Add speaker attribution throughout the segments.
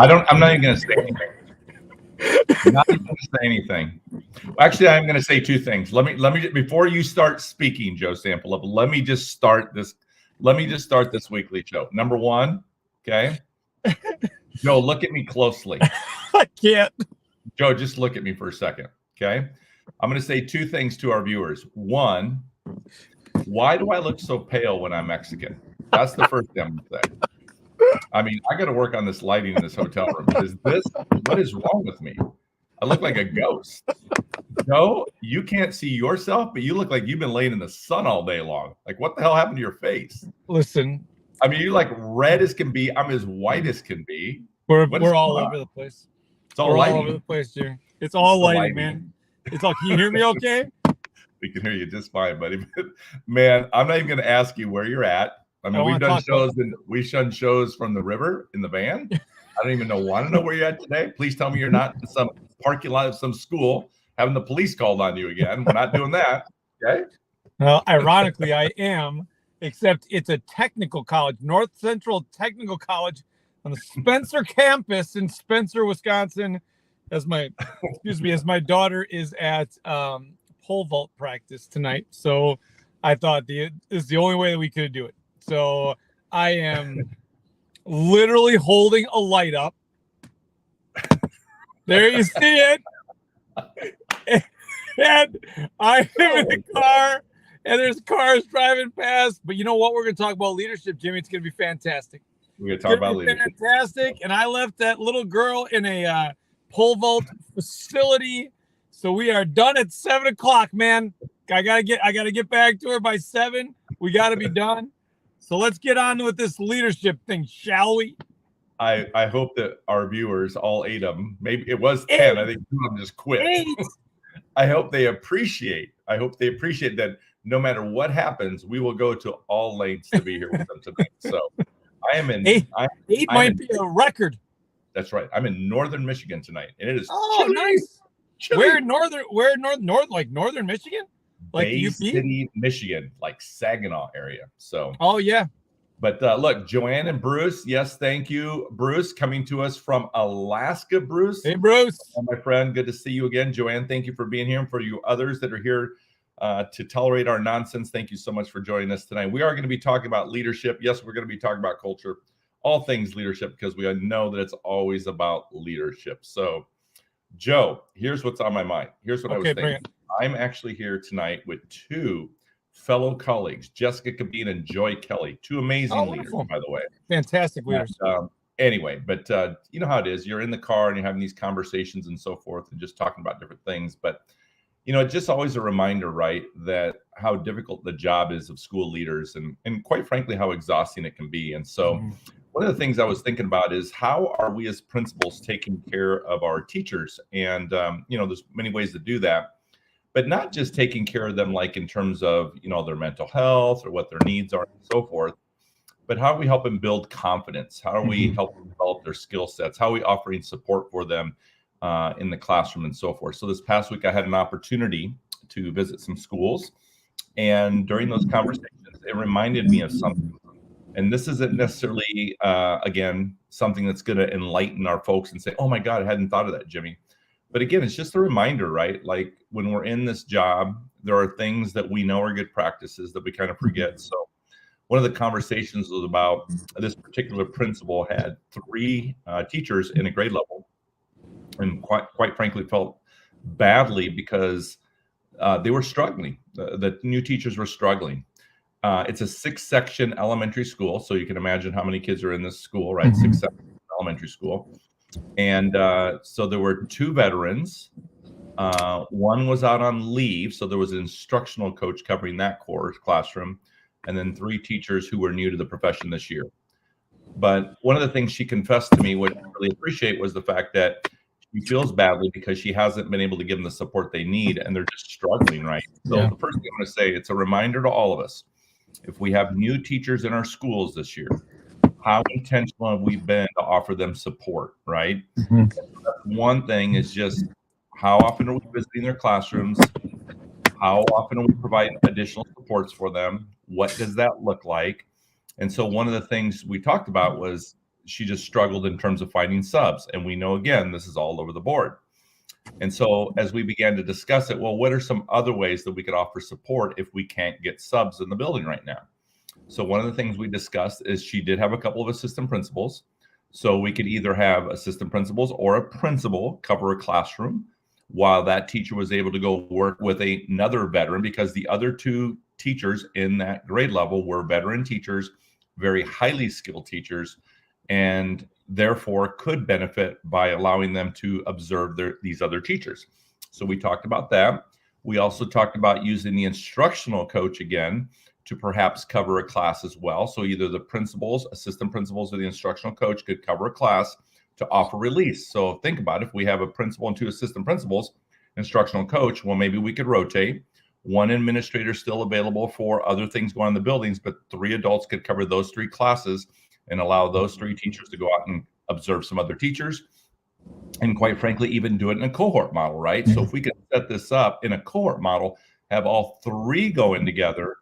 Speaker 1: I'm not even going to say anything. Not even going to say anything. Actually, I'm going to say two things. Let me before you start speaking, Joe Sample, let me just start this. Let me just start this weekly show. Number one, okay. Joe, look at me closely.
Speaker 2: I can't.
Speaker 1: Joe, just look at me for a second, okay? I'm going to say two things to our viewers. One, why do I look so pale when I'm Mexican? That's the first thing I'm going to say. I mean, I got to work on this lighting in this hotel room. What is wrong with me? I look like a ghost. No, you can't see yourself, but you look like you've been laying in the sun all day long. Like, what the hell happened to your face?
Speaker 2: Listen,
Speaker 1: I mean, you're like red as can be. I'm as white as can be.
Speaker 2: We're all over the place.
Speaker 1: It's all
Speaker 2: We're
Speaker 1: lighting.
Speaker 2: all over the place, Jerry. It's all lighting, man. It's all. Can you hear me okay?
Speaker 1: We can hear you just fine, buddy. Man, I'm not even going to ask you where you're at. I mean, we've done shows from the river in the van. I don't even want to know where you're at today. Please tell me you're not in some parking lot of some school having the police called on you again. We're not doing that. Okay.
Speaker 2: Well, ironically, I am, except it's a technical college, North Central Technical College on the Spencer campus in Spencer, Wisconsin, as my daughter is at pole vault practice tonight. So I thought this is the only way that we could do it. So I am literally holding a light up. There you see it. And I am in the car, and there's cars driving past. But you know what? We're going to talk about leadership, Jimmy. It's going to be fantastic.
Speaker 1: We're going to talk about leadership.
Speaker 2: Fantastic. And I left that little girl in a pole vault facility. So we are done at 7:00, man. I gotta get back to her by 7. We got to be done. So let's get on with this leadership thing, shall we?
Speaker 1: I hope that our viewers, all 8 of them, maybe it was 10. I think 2 of them just quit.
Speaker 2: 8.
Speaker 1: I hope they appreciate that no matter what happens, we will go to all lengths to be here with them tonight. So I am in 8
Speaker 2: might be a record.
Speaker 1: That's right. I'm in northern Michigan tonight, and it is
Speaker 2: chilly. Nice.
Speaker 1: Chilly.
Speaker 2: Where in northern Michigan? Like
Speaker 1: Bay
Speaker 2: UP?
Speaker 1: City, Michigan, like Saginaw area. So
Speaker 2: yeah.
Speaker 1: But look, Joanne and Bruce, yes, thank you, Bruce, coming to us from Alaska. Bruce,
Speaker 2: hey Bruce,
Speaker 1: my friend, good to see you again. Joanne, thank you for being here, and for you others that are here to tolerate our nonsense, thank you so much for joining us tonight. We are going to be talking about leadership. Yes, we're going to be talking about culture, all things leadership, because we know that it's always about leadership. So, Joe, here's what's on my mind. Here's what I was thinking. I'm actually here tonight with 2 fellow colleagues, Jessica Cabine and Joy Kelly, 2 amazing leaders, by the way.
Speaker 2: Fantastic leaders.
Speaker 1: Anyway, but you know how it is. You're in the car and you're having these conversations and so forth and just talking about different things. But, you know, it's just always a reminder, right, that how difficult the job is of school leaders and quite frankly, how exhausting it can be. And so one of the things I was thinking about is how are we as principals taking care of our teachers? And, you know, there's many ways to do that. But not just taking care of them like in terms of, you know, their mental health or what their needs are and so forth, but how are we help them build confidence? How are we help them develop their skill sets? How are we offering support for them in the classroom and so forth? So this past week, I had an opportunity to visit some schools. And during those conversations, it reminded me of something. And this isn't necessarily, again, something that's going to enlighten our folks and say, oh, my God, I hadn't thought of that, Jimmy. But again, it's just a reminder, right? Like when we're in this job, there are things that we know are good practices that we kind of forget. So one of the conversations was about this particular principal had 3 teachers in a grade level, and quite frankly felt badly because they were struggling. The new teachers were struggling. It's a 6-section elementary school, so you can imagine how many kids are in this school, right? 6-section elementary school. And so there were 2 veterans. One was out on leave, so there was an instructional coach covering that classroom, and then 3 teachers who were new to the profession this year. But one of the things she confessed to me, what I really appreciate, was the fact that she feels badly because she hasn't been able to give them the support they need, and they're just struggling, right? So the first thing I'm going to say, it's a reminder to all of us, if we have new teachers in our schools this year, how intentional have we been to offer them support, right? One thing is just how often are we visiting their classrooms? How often are we providing additional supports for them? What does that look like? And so one of the things we talked about was she just struggled in terms of finding subs. And we know, again, this is all over the board. And so as we began to discuss it, well, what are some other ways that we could offer support if we can't get subs in the building right now? So one of the things we discussed is she did have a couple of assistant principals. So we could either have assistant principals or a principal cover a classroom while that teacher was able to go work with another veteran, because the other two teachers in that grade level were veteran teachers, very highly skilled teachers, and therefore could benefit by allowing them to observe these other teachers. So we talked about that. We also talked about using the instructional coach again to perhaps cover a class as well. So either the principals, assistant principals, or the instructional coach could cover a class to offer release. So think about it. If we have a principal and two assistant principals, instructional coach, well, maybe we could rotate. One administrator still available for other things going on in the buildings, but 3 adults could cover those 3 classes and allow those 3 teachers to go out and observe some other teachers. And quite frankly, even do it in a cohort model, right? So if we could set this up in a cohort model, have all 3 go in together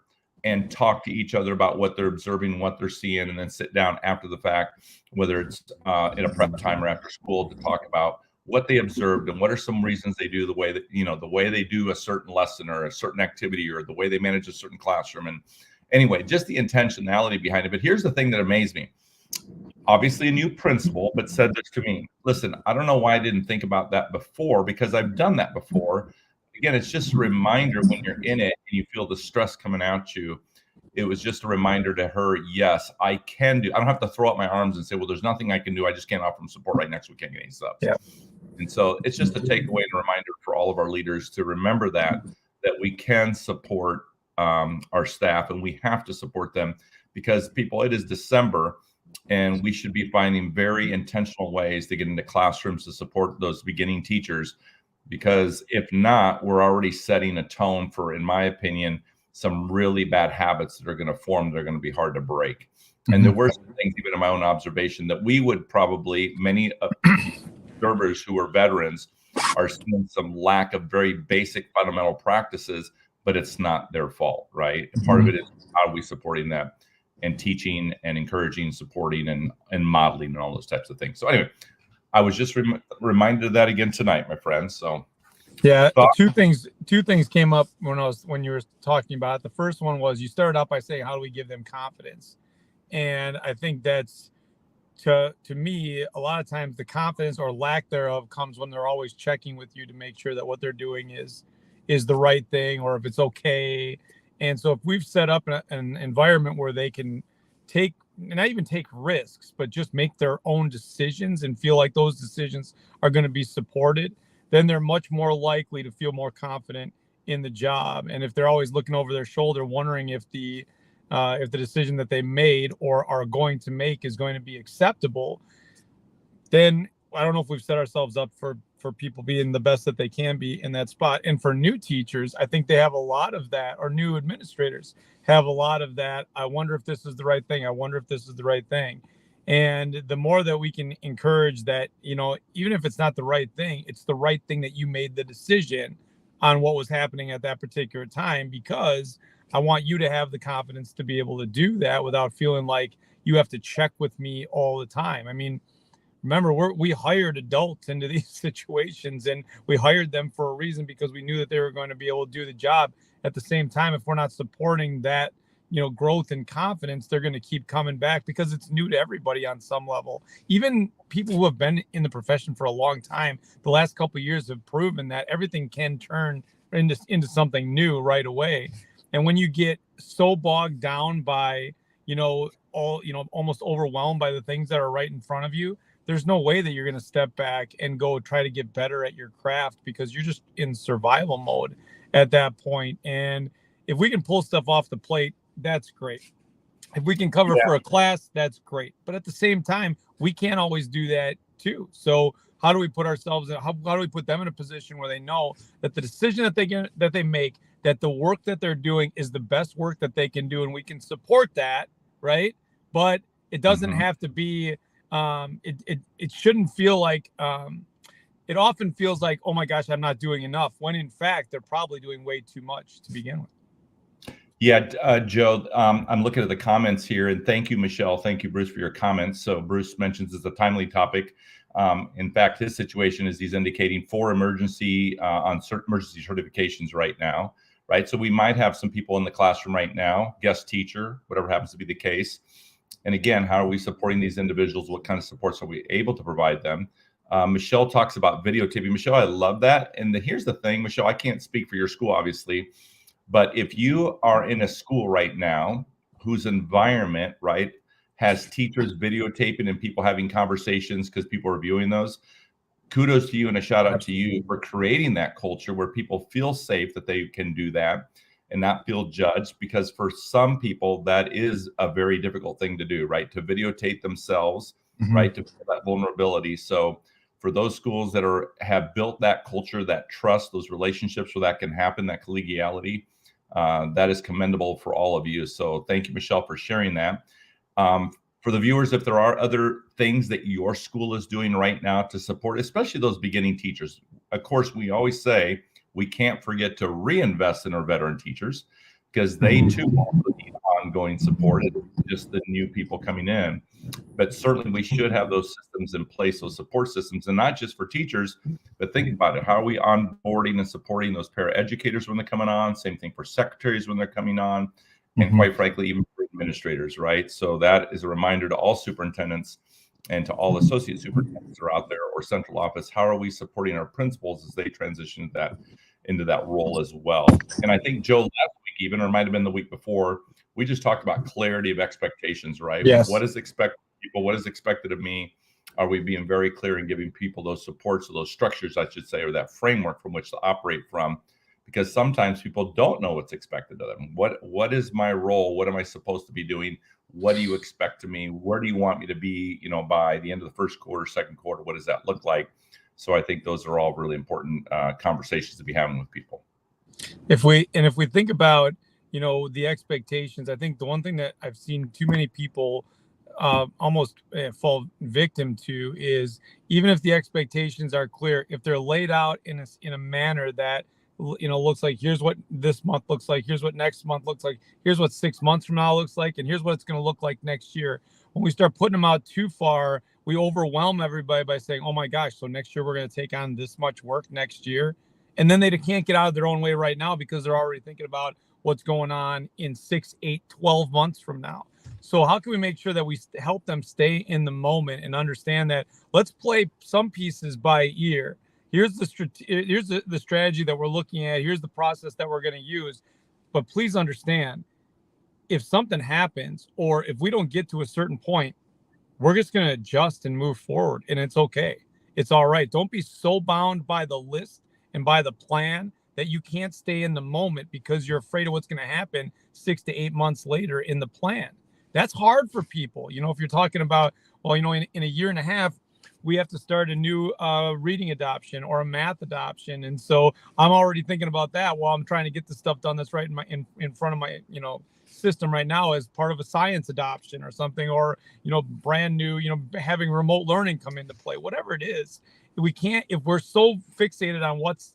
Speaker 1: and talk to each other about what they're observing, what they're seeing, and then sit down after the fact, whether it's in a prep time or after school, to talk about what they observed and what are some reasons they do the way that, the way they do a certain lesson or a certain activity or the way they manage a certain classroom. And anyway, just the intentionality behind it. But here's the thing that amazed me. Obviously a new principal, but said this to me: listen, I don't know why I didn't think about that before, because I've done that before. Again, it's just a reminder when you're in it and you feel the stress coming at you. It was just a reminder to her, yes, I can do. I don't have to throw up my arms and say, well, there's nothing I can do. I just can't offer them support right next week. Can't get any subs.
Speaker 2: Yeah.
Speaker 1: And so it's just a takeaway and a reminder for all of our leaders to remember that we can support our staff, and we have to support them, because people, it is December, and we should be finding very intentional ways to get into classrooms to support those beginning teachers. Because if not, we're already setting a tone for, in my opinion, some really bad habits that are going to form. They're going to be hard to break. And there were some things, even in my own observation, that we would probably, many observers who are veterans are seeing some lack of very basic fundamental practices, but it's not their fault, right? And part of it is how are we supporting that and teaching and encouraging, supporting and modeling and all those types of things. So anyway, I was just reminded of that again tonight, my friends. So
Speaker 2: yeah, two things came up when you were talking about it. The first one was, you started out by saying, how do we give them confidence? And I think that's, to me, a lot of times the confidence or lack thereof comes when they're always checking with you to make sure that what they're doing is the right thing, or if it's okay. And so if we've set up an environment where they can not even take risks, but just make their own decisions and feel like those decisions are going to be supported, then they're much more likely to feel more confident in the job. And if they're always looking over their shoulder, wondering if the decision that they made or are going to make is going to be acceptable, then I don't know if we've set ourselves up for people being the best that they can be in that spot. And for new teachers, I think they have a lot of that, or new administrators have a lot of that. I wonder if this is the right thing. I wonder if this is the right thing. And the more that we can encourage that, even if it's not the right thing, it's the right thing that you made the decision on what was happening at that particular time, because I want you to have the confidence to be able to do that without feeling like you have to check with me all the time. I mean, remember, we hired adults into these situations, and we hired them for a reason, because we knew that they were going to be able to do the job. At the same time, if we're not supporting that, growth and confidence, they're going to keep coming back, because it's new to everybody on some level. Even people who have been in the profession for a long time, the last couple of years have proven that everything can turn into something new right away. And when you get so bogged down by, almost overwhelmed by the things that are right in front of you, there's no way that you're going to step back and go try to get better at your craft, because you're just in survival mode at that point. And if we can pull stuff off the plate, that's great. If we can cover for a class, that's great. But at the same time, we can't always do that too. So how do we put ourselves in, how do we put them in a position where they know that the decision that they make, that the work that they're doing is the best work that they can do, and we can support that, right? But it doesn't have to be, it shouldn't feel like, it often feels like, oh my gosh, I'm not doing enough, when in fact, they're probably doing way too much to begin with.
Speaker 1: Yeah, Joe, I'm looking at the comments here, and thank you, Michelle. Thank you, Bruce, for your comments. So Bruce mentions it's a timely topic. In fact, his situation is he's indicating 4 emergency emergency certifications right now, right? So we might have some people in the classroom right now, guest teacher, whatever happens to be the case. And again, how are we supporting these individuals? What kind of supports are we able to provide them? Michelle talks about videotaping. Michelle, I love that. And here's the thing, Michelle, I can't speak for your school, obviously. But if you are in a school right now whose environment, right, has teachers videotaping and people having conversations because people are viewing those, kudos to you and a shout out to you for creating that culture where people feel safe that they can do that and not feel judged. Because for some people, that is a very difficult thing to do, right? To videotape themselves, right, to feel that vulnerability. So for those schools that have built that culture, that trust, those relationships where that can happen, that collegiality, that is commendable for all of you. So thank you, Michelle, for sharing that. For the viewers, if there are other things that your school is doing right now to support, especially those beginning teachers, of course, we always say we can't forget to reinvest in our veteran teachers because they too also need ongoing support, just the new people coming in. But certainly we should have those systems in place, those support systems, and not just for teachers, but think about it. How are we onboarding and supporting those paraeducators when they're coming on? Same thing for secretaries when they're coming on, and quite frankly, even for administrators, right? So that is a reminder to all superintendents and to all associate superintendents that are out there or central office. How are we supporting our principals as they transition into that role as well? And I think, Joe, last week even, or it might have been the week before, we just talked about clarity of expectations, right?
Speaker 2: Yes.
Speaker 1: What is expected of people? What is expected of me? Are we being very clear and giving people those supports or those structures, I should say, or that framework from which to operate from? Because sometimes people don't know what's expected of them. What is my role? What am I supposed to be doing? What do you expect of me? Where do you want me to be, by the end of the first quarter, second quarter? What does that look like? So I think those are all really important conversations to be having with people.
Speaker 2: If we think about, the expectations, I think the one thing that I've seen too many people almost fall victim to is, even if the expectations are clear, if they're laid out in a manner that looks like, here's what this month looks like, here's what next month looks like, here's what 6 months from now looks like, and here's what it's going to look like next year. When we start putting them out too far, we overwhelm everybody by saying, oh my gosh, so next year we're going to take on this much work next year. And then they can't get out of their own way right now because they're already thinking about what's going on in 6, 8, 12 months from now. So how can we make sure that we help them stay in the moment and understand that let's play some pieces by ear. Here's the strategy that we're looking at. Here's the process that we're going to use. But please understand, if something happens or if we don't get to a certain point, we're just going to adjust and move forward, and it's okay. It's all right. Don't be so bound by the list and by the plan that you can't stay in the moment because you're afraid of what's going to happen 6 to 8 months later in the plan. That's hard for people. If you're talking about, well, in a year and a half, we have to start a new reading adoption or a math adoption. And so I'm already thinking about that while I'm trying to get the stuff done that's right in front of my, system right now as part of a science adoption or something, or, brand new, having remote learning come into play, whatever it is. We can't, if we're so fixated on what's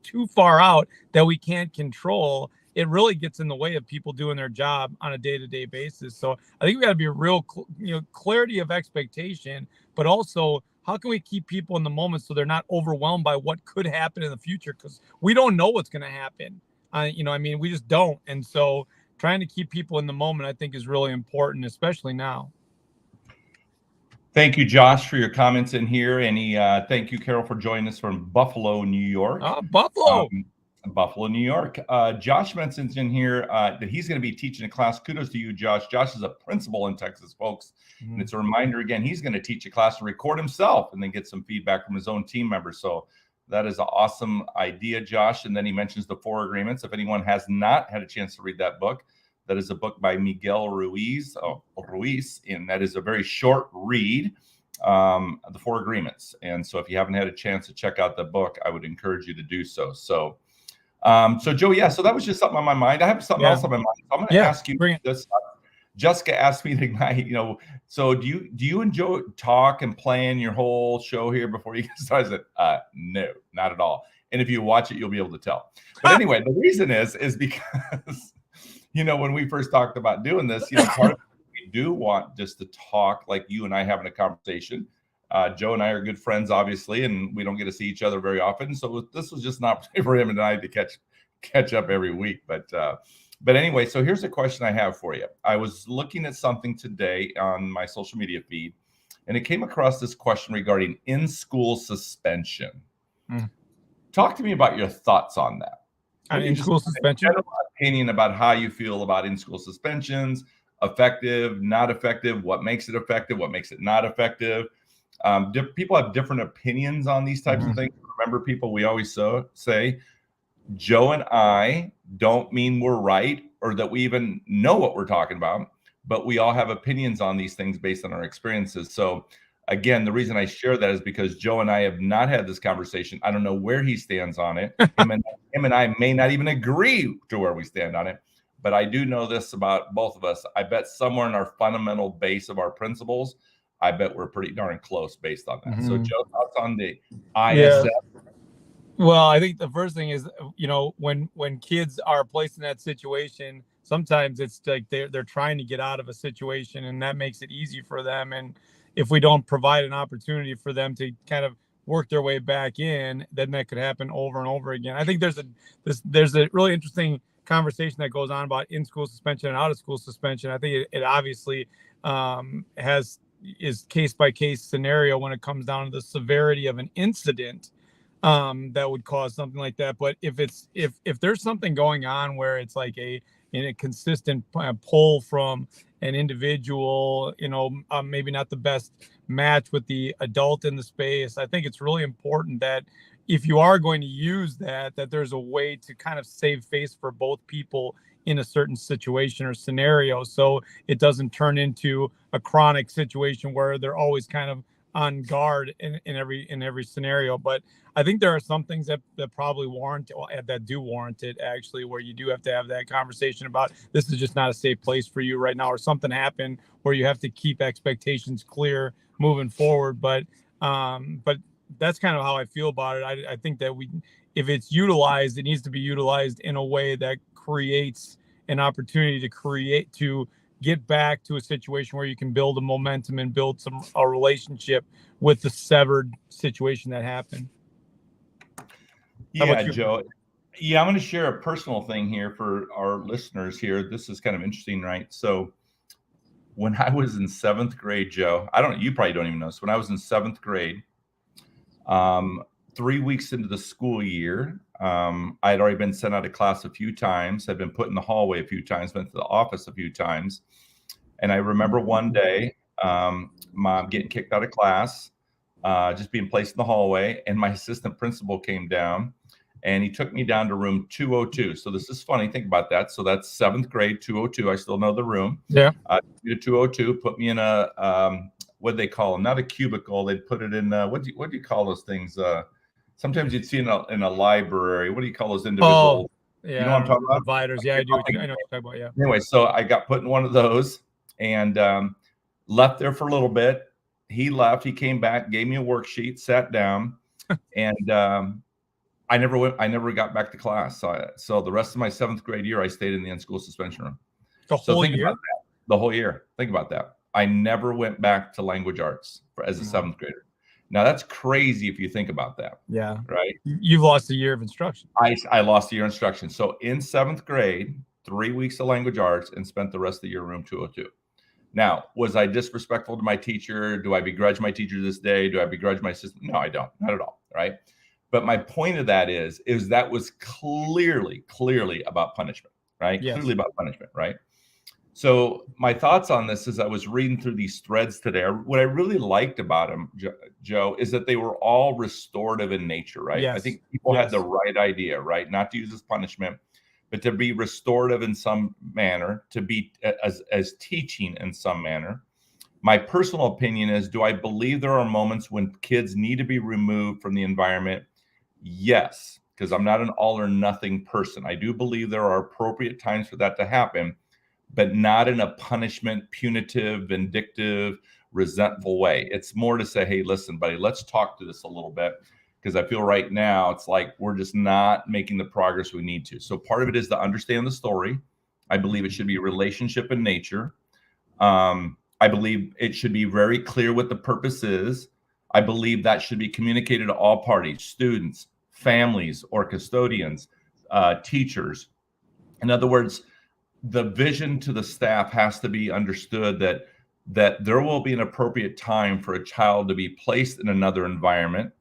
Speaker 2: too far out that we can't control, it really gets in the way of people doing their job on a day-to-day basis. So I think we got to be a real, clarity of expectation, but also how can we keep people in the moment so they're not overwhelmed by what could happen in the future? Because we don't know what's going to happen. We just don't. And so trying to keep people in the moment, I think, is really important, especially now.
Speaker 1: Thank you, Josh, for your comments in here. And thank you, Carol, for joining us from Buffalo, New York.
Speaker 2: Buffalo.
Speaker 1: Buffalo, New York. Josh mentions in here that he's going to be teaching a class. Kudos to you, Josh. Josh is a principal in Texas, folks. And it's a reminder, again, he's going to teach a class and record himself and then get some feedback from his own team members. So that is an awesome idea, Josh. And then he mentions the 4 agreements. If anyone has not had a chance to read that book, that is a book by Miguel Ruiz, and that is a very short read, the 4 agreements. And so if you haven't had a chance to check out the book, I would encourage you to do so. So Joe, so that was just something on my mind. I have something else on my mind. So I'm going to ask you this. Jessica asked me tonight, so do you enjoy talk and plan your whole show here before you get started? I said, no, not at all. And if you watch it, you'll be able to tell. But anyway, the reason is because when we first talked about doing this, part of it, we do want just to talk like you and I having a conversation. Joe and I are good friends, obviously, and we don't get to see each other very often. So this was just an opportunity for him and I to catch up every week. But anyway, so here's a question I have for you. I was looking at something today on my social media feed, and it came across this question regarding in-school suspension. Talk to me about your thoughts on that.
Speaker 2: In-school suspension?
Speaker 1: General opinion about how you feel about in-school suspensions, effective, not effective, what makes it effective, what makes it not effective. People have different opinions on these types of things. Remember, people, we always say, Joe and I don't mean we're right or that we even know what we're talking about, but we all have opinions on these things based on our experiences. So again, the reason I share that is because Joe and I have not had this conversation. I don't know where he stands on it. Him and I may not even agree to where we stand on it, but I do know this about both of us. I bet somewhere in our fundamental base of our principles, I bet we're pretty darn close based on that. So Joe, thoughts on the ISF?
Speaker 2: Yeah. Well, I think the first thing is, when kids are placed in that situation, sometimes it's like they're trying to get out of a situation, and that makes it easy for them. And if we don't provide an opportunity for them to kind of work their way back in, then that could happen over and over again. I think there's a really interesting conversation that goes on about in-school suspension and out-of-school suspension. I think it obviously is case-by-case scenario when it comes down to the severity of an incident that would cause something like that. But if there's something going on where it's like in a consistent pull from an individual, maybe not the best match with the adult in the space, I think it's really important that if you are going to use that there's a way to kind of save face for both people in a certain situation or scenario, so it doesn't turn into a chronic situation where they're always kind of on guard in every scenario. But I think there are some things that probably warrant it, actually, where you do have to have that conversation about this is just not a safe place for you right now, or something happened where you have to keep expectations clear moving forward. But that's kind of how I feel about it. I think that if it's utilized, it needs to be utilized in a way that creates an opportunity to get back to a situation where you can build a momentum and build a relationship with the severed situation that happened.
Speaker 1: Yeah, Joe. Yeah, I'm going to share a personal thing here for our listeners here. This is kind of interesting, right? So when I was in 7th grade, Joe, you probably don't even know this. When I was in 7th grade, 3 weeks into the school year, I had already been sent out of class a few times, had been put in the hallway a few times, went to the office a few times. And I remember one day, Mom getting kicked out of class, just being placed in the hallway. And my assistant principal came down and he took me down to room 202. So this is funny. Think about that. So that's 7th grade, 202. I still know the room.
Speaker 2: Yeah.
Speaker 1: 202, put me in a, what they call them? Not a cubicle. They'd put it in, what do you call those things? Sometimes you'd see in a library. What do you call those individual?
Speaker 2: Yeah,
Speaker 1: you know what I'm talking about?
Speaker 2: Dividers. Yeah, I know what you're talking about. Yeah.
Speaker 1: Anyway, so I got put in one of those and left there for a little bit. He left. He came back, gave me a worksheet, sat down, and I never got back to class. So the rest of my 7th grade year, I stayed in the in-school suspension room.
Speaker 2: The whole year?
Speaker 1: The whole year. Think about that. I never went back to language arts as a 7th grader. Now that's crazy if you think about that.
Speaker 2: Yeah.
Speaker 1: Right.
Speaker 2: You've lost a year of instruction.
Speaker 1: I lost a year of instruction. So in 7th grade, 3 weeks of language arts and spent the rest of the year in room 202. Now, was I disrespectful to my teacher? Do I begrudge my teacher this day? Do I begrudge my assistant? No, I don't. Not at all. Right. But my point of that is that was clearly about punishment. Right.
Speaker 2: Yes.
Speaker 1: Clearly about punishment. Right. So my thoughts on this is I was reading through these threads today. What I really liked about them, Joe, is that they were all restorative in nature, right?
Speaker 2: Yes.
Speaker 1: I think people had the right idea, right? Not to use as punishment, but to be restorative in some manner, to be as teaching in some manner. My personal opinion is, do I believe there are moments when kids need to be removed from the environment? Yes, because I'm not an all or nothing person. I do believe there are appropriate times for that to happen, but not in a punishment, punitive, vindictive, resentful way. It's more to say, hey, listen, buddy, let's talk to this a little bit, because I feel right now it's like we're just not making the progress we need to. So part of it is to understand the story I believe it should be relationship in nature. I believe it should be very clear what the purpose is. I believe that should be communicated to all parties, students, families, or custodians, teachers. In other words, the vision to the staff has to be understood that there will be an appropriate time for a child to be placed in another environment,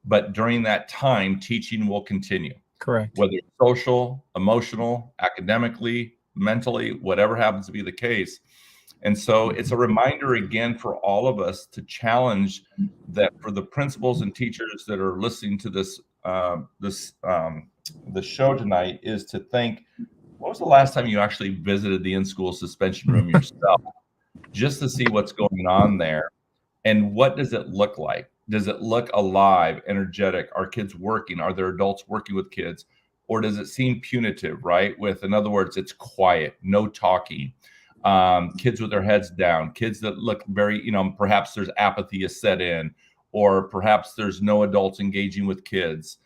Speaker 1: but during that time, teaching will continue.
Speaker 2: Correct.
Speaker 1: Whether it's social, emotional, academically, mentally, whatever happens to be the case. And so it's a reminder again for all of us to challenge that for the principals and teachers that are listening to this the show tonight, is to think, what was the last time you actually visited the in-school suspension room yourself, just to see what's going on there, and what does it look like? Does it look alive, energetic? Are kids working? Are there adults working with kids? Or does it seem punitive, right? In other words, it's quiet, no talking. Kids with their heads down, kids that look very, perhaps there's apathy is set in, or perhaps there's no adults engaging with kids.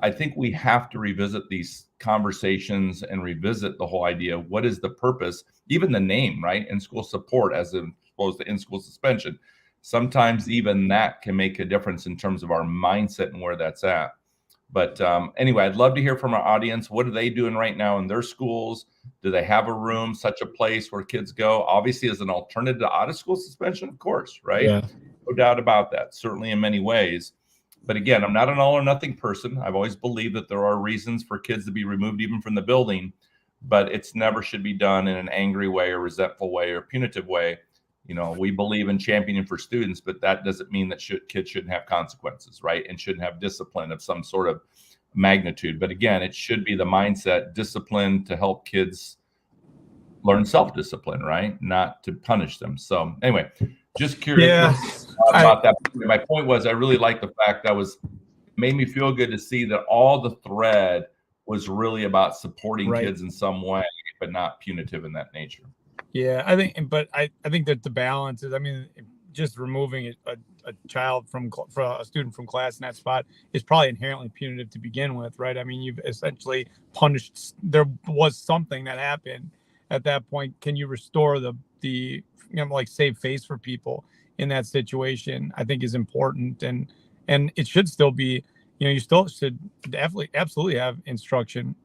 Speaker 1: I think we have to revisit these conversations and revisit the whole idea of what is the purpose, even the name, right? In-school support as opposed to in-school suspension. Sometimes even that can make a difference in terms of our mindset and where that's at. But anyway, I'd love to hear from our audience. What are they doing right now in their schools? Do they have a room, such a place where kids go? Obviously, as an alternative to out-of-school suspension, of course, right?
Speaker 2: Yeah.
Speaker 1: No doubt about that, certainly in many ways. But again, I'm not an all or nothing person. I've always believed that there are reasons for kids to be removed even from the building, but it's never should be done in an angry way or resentful way or punitive way. We believe in championing for students, but that doesn't mean that kids shouldn't have consequences, right? And shouldn't have discipline of some sort of magnitude. But again, it should be the mindset, discipline to help kids learn self-discipline, right? Not to punish them. So anyway, just curious about that. My point was, I really like the fact that made me feel good to see that all the thread was really about supporting kids in some way, but not punitive in that nature.
Speaker 2: Yeah, I think that the balance is, just removing a child from a student from class in that spot is probably inherently punitive to begin with, right? You've essentially punished. There was something that happened at that point. Can you restore the save face for people in that situation? I think is important, and it should still be, you still should absolutely have instruction,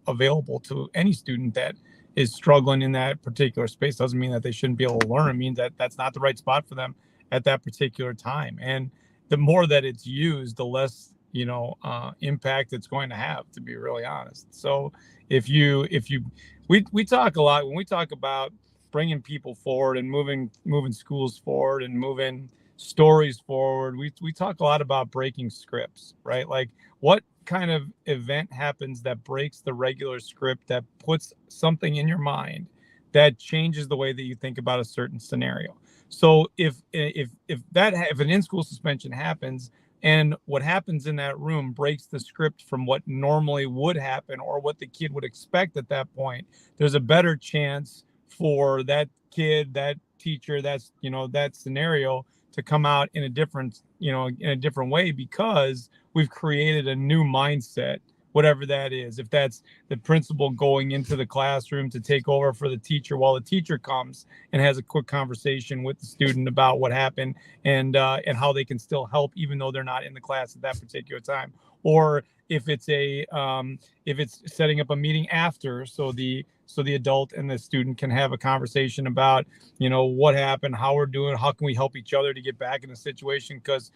Speaker 2: available to any student that is struggling in that particular space. Doesn't mean that they shouldn't be able to learn. It means that that's not the right spot for them at that particular time. And the more that it's used, the less, impact it's going to have, to be really honest. So we talk a lot when we talk about bringing people forward and moving schools forward and moving stories forward. We talk a lot about breaking scripts, right? Like, what kind of event happens that breaks the regular script, that puts something in your mind that changes the way that you think about a certain scenario. So if an in-school suspension happens and what happens in that room breaks the script from what normally would happen or what the kid would expect at that point, there's a better chance for that kid, that teacher, that scenario to come out in a different way, because we've created a new mindset, whatever that is. If that's the principal going into the classroom to take over for the teacher while the teacher comes and has a quick conversation with the student about what happened and how they can still help even though they're not in the class at that particular time. Or if it's setting up a meeting after, so the adult and the student can have a conversation about, what happened, how we're doing, how can we help each other to get back in the situation, because,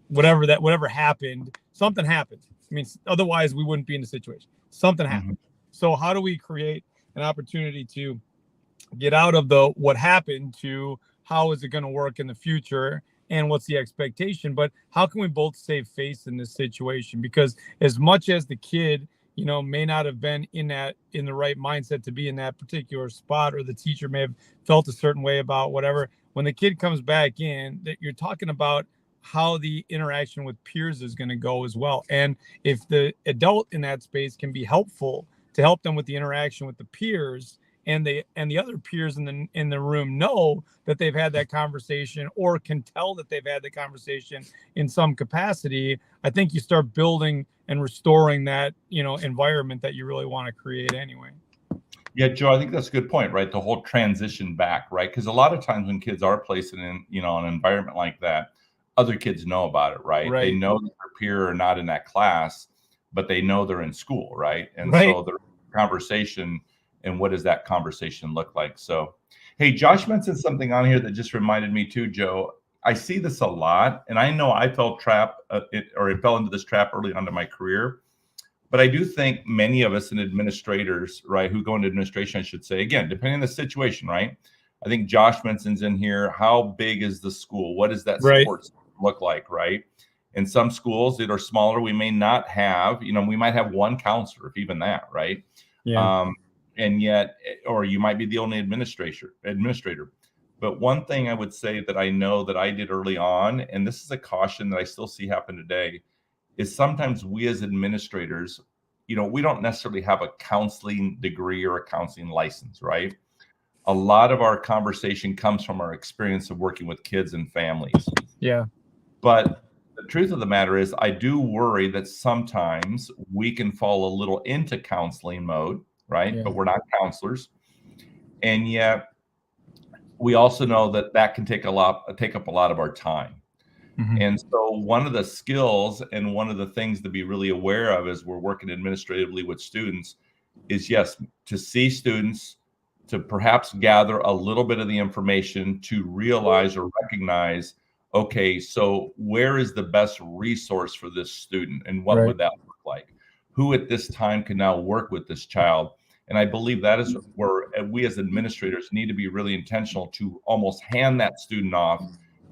Speaker 2: whatever happened, something happened. Otherwise we wouldn't be in the situation. Something happened. So how do we create an opportunity to get out of what happened to how is it going to work in the future and what's the expectation? But how can we both save face in this situation? Because as much as the kid, may not have been in the right mindset to be in that particular spot, or the teacher may have felt a certain way about whatever, when the kid comes back in, that you're talking about how the interaction with peers is going to go as well. And if the adult in that space can be helpful to help them with the interaction with the peers, and the other peers in the room know that they've had that conversation or can tell that they've had the conversation in some capacity, I think you start building and restoring that, environment that you really want to create anyway.
Speaker 1: Yeah, Joe, I think that's a good point, right? The whole transition back, right? Because a lot of times when kids are placed in, an environment like that, other kids know about it, right? They
Speaker 2: Right.
Speaker 1: know that their peer are not in that class, but they know they're in school, right? And
Speaker 2: Right.
Speaker 1: so the conversation, and what does that conversation look like? So, hey, Josh mentioned something on here that just reminded me too, Joe. I see this a lot, and I know I fell fell into this trap early on in my career. But I do think many of us in administrators, right, who go into administration, I should say, again, depending on the situation, right? I think Josh mentions in here, how big is the school? What does that
Speaker 2: Right.
Speaker 1: support look like, right? In some schools that are smaller, we may not have, we might have one counselor, if even that, right?
Speaker 2: Yeah.
Speaker 1: And yet, or you might be the only administrator. But one thing I would say that I know that I did early on, and this is a caution that I still see happen today, is sometimes we as administrators, we don't necessarily have a counseling degree or a counseling license, right? A lot of our conversation comes from our experience of working with kids and families.
Speaker 2: Yeah.
Speaker 1: But the truth of the matter is, I do worry that sometimes we can fall a little into counseling mode, right?
Speaker 2: Yeah.
Speaker 1: But we're not counselors. And yet we also know that can take up a lot of our time.
Speaker 2: Mhm.
Speaker 1: And so one of the skills and one of the things to be really aware of as we're working administratively with students is, yes, to see students, to perhaps gather a little bit of the information, to realize or recognize, okay, so where is the best resource for this student and what would that look like? Who at this time can now work with this child? And I believe that is where we as administrators need to be really intentional to almost hand that student off,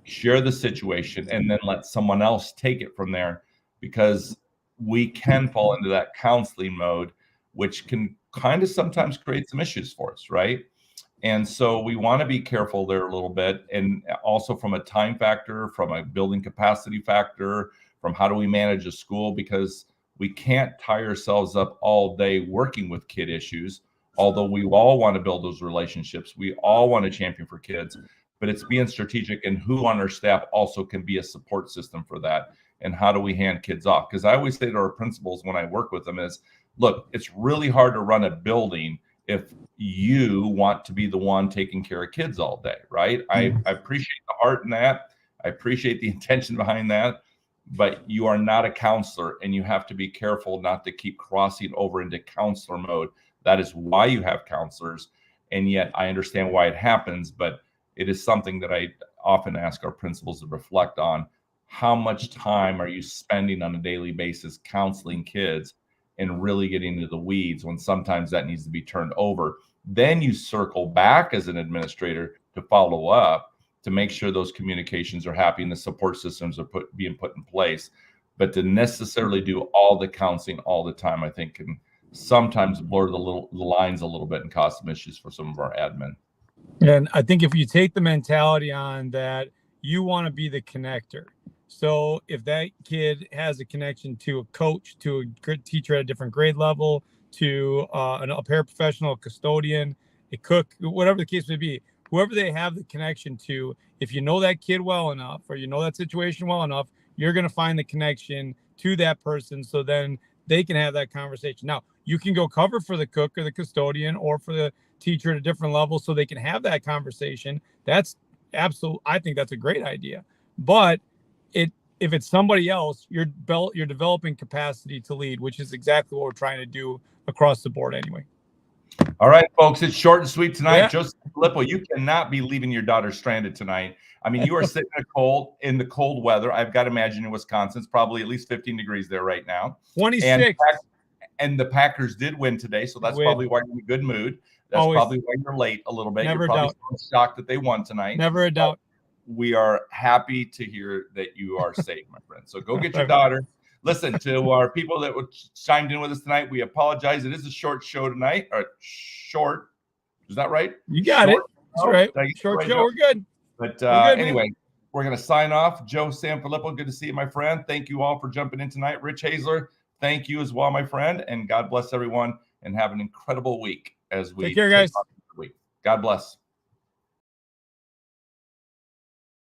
Speaker 1: share the situation, and then let someone else take it from there, because we can fall into that counseling mode, which can kind of sometimes create some issues for us, right? And so we want to be careful there a little bit, and also from a time factor, from a building capacity factor, from how do we manage a school, because we can't tie ourselves up all day working with kid issues. Although we all want to build those relationships, we all want to champion for kids, but it's being strategic and who on our staff also can be a support system for that. And how do we hand kids off? Because I always say to our principals when I work with them is, look, it's really hard to run a building if you want to be the one taking care of kids all day, right? I appreciate the heart in that. I appreciate the intention behind that, but you are not a counselor, and you have to be careful not to keep crossing over into counselor mode. That is why you have counselors. And yet I understand why it happens, but it is something that I often ask our principals to reflect on. How much time are you spending on a daily basis counseling kids and really getting into the weeds, when sometimes that needs to be turned over? Then you circle back as an administrator to follow up, to make sure those communications are happy and the support systems are being put in place. But to necessarily do all the counseling all the time, I think can sometimes blur the lines a little bit and cause some issues for some of our admin.
Speaker 2: And I think if you take the mentality on that, you want to be the connector. So if that kid has a connection to a coach, to a teacher at a different grade level, to a paraprofessional, a custodian, a cook, whatever the case may be, whoever they have the connection to, if you know that kid well enough, or you know that situation well enough, you're going to find the connection to that person, so then they can have that conversation. Now, you can go cover for the cook or the custodian or for the teacher at a different level so they can have that conversation. That's absolute. I think that's a great idea. But if it's somebody else, you're developing capacity to lead, which is exactly what we're trying to do across the board anyway.
Speaker 1: All right, folks, it's short and sweet tonight.
Speaker 2: Yeah.
Speaker 1: Joseph Filippo, you cannot be leaving your daughter stranded tonight. I mean, you are sitting in the cold weather. I've got to imagine in Wisconsin, it's probably at least 15 degrees there right now.
Speaker 2: 26.
Speaker 1: And the Packers did win today, so that's probably why you're in a good mood. That's probably why you're late a little bit.
Speaker 2: Never
Speaker 1: you're probably shocked that they won tonight.
Speaker 2: Never a doubt.
Speaker 1: We are happy to hear that you are safe, my friend. So go get your daughter. Listen, to our people that chimed in with us tonight, we apologize. It is a short show tonight. Or short. Is that right?
Speaker 2: You got it. That's right. Short show. We're good.
Speaker 1: But anyway, we're going to sign off. Joe Sanfilippo, good to see you, my friend. Thank you all for jumping in tonight. Rich Hazler, thank you as well, my friend. And God bless everyone, and have an incredible week as we
Speaker 2: take care, guys.
Speaker 1: God bless.